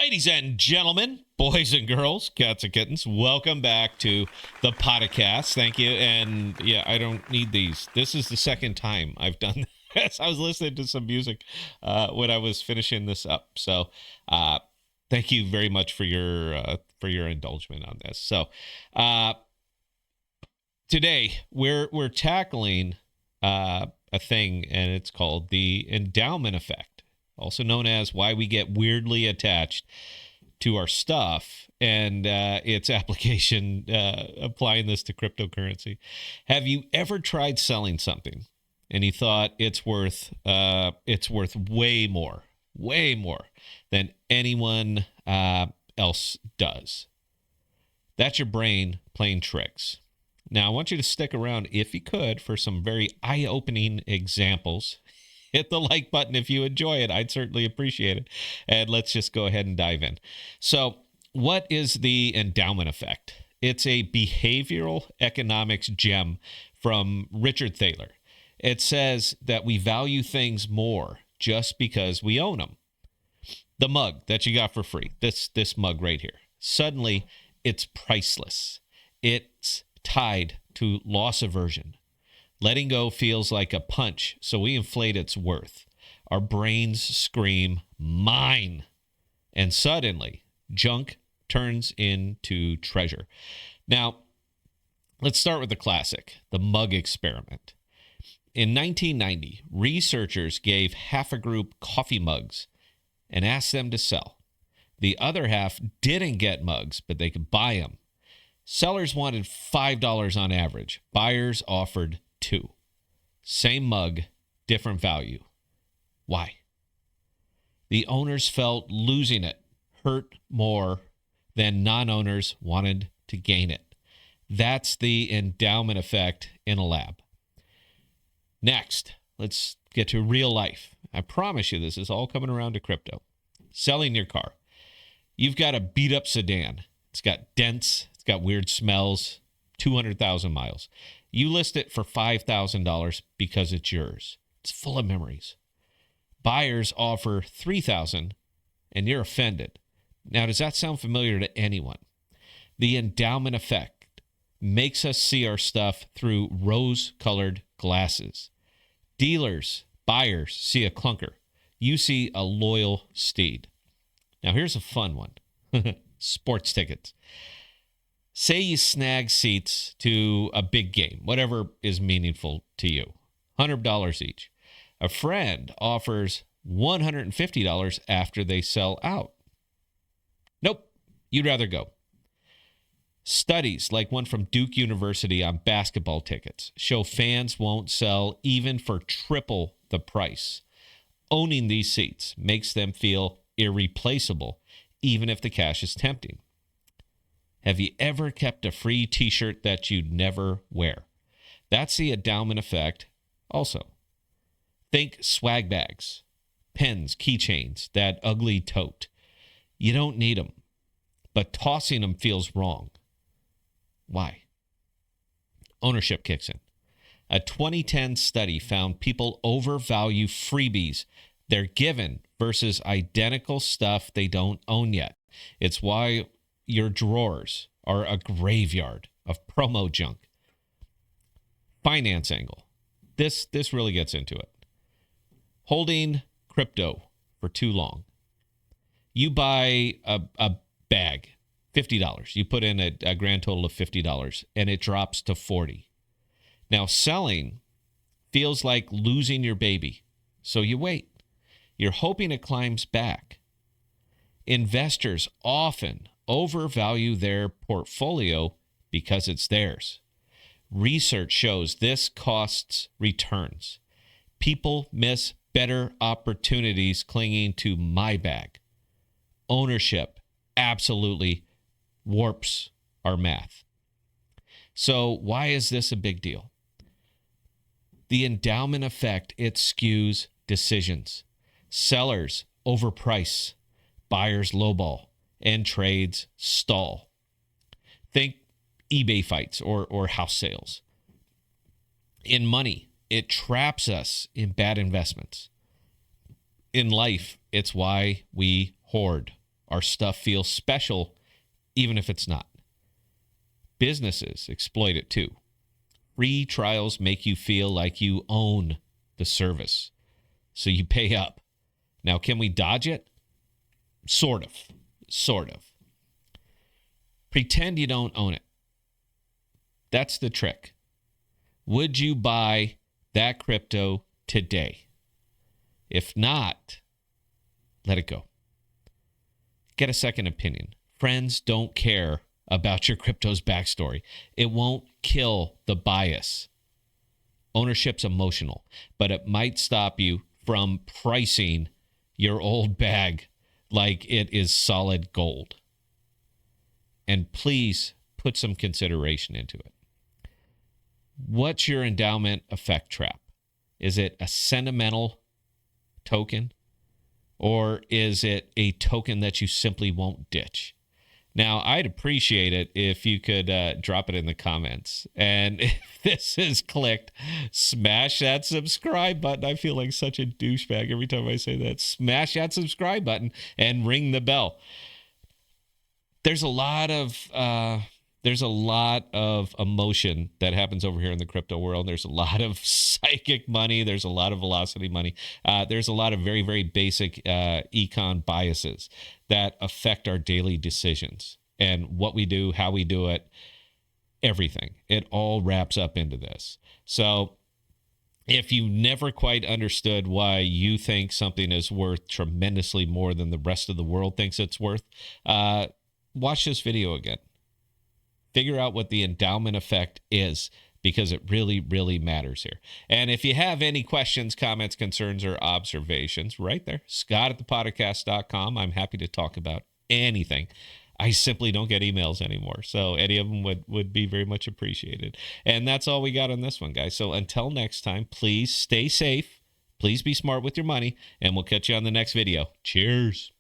Ladies and gentlemen, boys and girls, cats and kittens, welcome back to the Podocasts. Thank you. And yeah, I don't need these. This is the second time I've done this. I was listening to some music when I was finishing this up. So thank you very much for your indulgence on this. So today we're tackling a thing, and it's called the endowment effect, also known as why we get weirdly attached to our stuff and its application, applying this to cryptocurrency. Have you ever tried selling something and you thought it's worth way more than anyone else does? That's your brain playing tricks. Now, I want you to stick around, if you could, for some very eye-opening examples. Hit the like button if you enjoy it. I'd certainly appreciate it. And let's just go ahead and dive in. So, what is the endowment effect? It's a behavioral economics gem from Richard Thaler. It says that we value things more just because we own them. The mug that you got for free, this mug right here, suddenly it's priceless. It's tied to loss aversion. Letting go feels like a punch, so we inflate its worth. Our brains scream, mine. And suddenly, junk turns into treasure. Now, let's start with the classic, the mug experiment. In 1990, researchers gave half a group coffee mugs and asked them to sell. The other half didn't get mugs, but they could buy them. Sellers wanted $5 on average. Buyers offered $2. Same mug, different value. Why? The owners felt losing it hurt more than non-owners wanted to gain it. That's the endowment effect in a lab. Next, let's get to real life. I promise you this is all coming around to crypto. Selling your car. You've got a beat-up sedan. It's got dents. It's got weird smells. 200,000 miles. You list it for $5,000 because it's yours. It's full of memories. Buyers offer $3,000 and you're offended. Now, does that sound familiar to anyone? The endowment effect makes us see our stuff through rose-colored glasses. Dealers, buyers see a clunker. You see a loyal steed. Now, here's a fun one. Sports tickets. Say you snag seats to a big game, whatever is meaningful to you, $100 each. A friend offers $150 after they sell out. Nope, you'd rather go. Studies, like one from Duke University on basketball tickets, show fans won't sell even for triple the price. Owning these seats makes them feel irreplaceable, even if the cash is tempting. Have you ever kept a free t-shirt that you'd never wear? That's the endowment effect also. Think swag bags, pens, keychains, that ugly tote. You don't need them, but tossing them feels wrong. Why? Ownership kicks in. A 2010 study found people overvalue freebies they're given versus identical stuff they don't own yet. It's why your drawers are a graveyard of promo junk. Finance angle. This really gets into it. Holding crypto for too long. You buy a bag, $50. You put in a grand total of $50 and it drops to $40. Now, selling feels like losing your baby. So you wait. You're hoping it climbs back. Investors often overvalue their portfolio because it's theirs. Research shows this costs returns. People miss better opportunities clinging to my bag. Ownership absolutely warps our math. So why is this a big deal? The endowment effect, it skews decisions. Sellers overprice, buyers lowball, and trades stall. Think eBay fights or house sales. In money, it traps us in bad investments. In life, it's why we hoard. our stuff feels special, even if it's not. Businesses exploit it too. Free trials make you feel like you own the service, so you pay up. Now, can we dodge it? Sort of. Pretend you don't own it. That's the trick. Would you buy that crypto today? If not, let it go. Get a second opinion. Friends don't care about your crypto's backstory. It won't kill the bias. Ownership's emotional, but it might stop you from pricing your old bag like it is solid gold. And please put some consideration into it. What's your endowment effect trap? Is it a sentimental token, or is it a token that you simply won't ditch? Now, I'd appreciate it if you could drop it in the comments. And if this is clicked, smash that subscribe button. I feel like such a douchebag every time I say that. Smash that subscribe button and ring the bell. There's a lot of emotion that happens over here in the crypto world. There's a lot of psychic money. There's a lot of velocity money. There's a lot of very, very basic econ biases that affect our daily decisions and what we do, how we do it, everything. It all wraps up into this. So if you never quite understood why you think something is worth tremendously more than the rest of the world thinks it's worth, watch this video again. Figure out what the endowment effect is, because it really, really matters here. And if you have any questions, comments, concerns, or observations, right there, Scott@ThePodocasts.com. I'm happy to talk about anything. I simply don't get emails anymore, so any of them would be very much appreciated. And that's all we got on this one, guys. So until next time, please stay safe. Please be smart with your money, and we'll catch you on the next video. Cheers.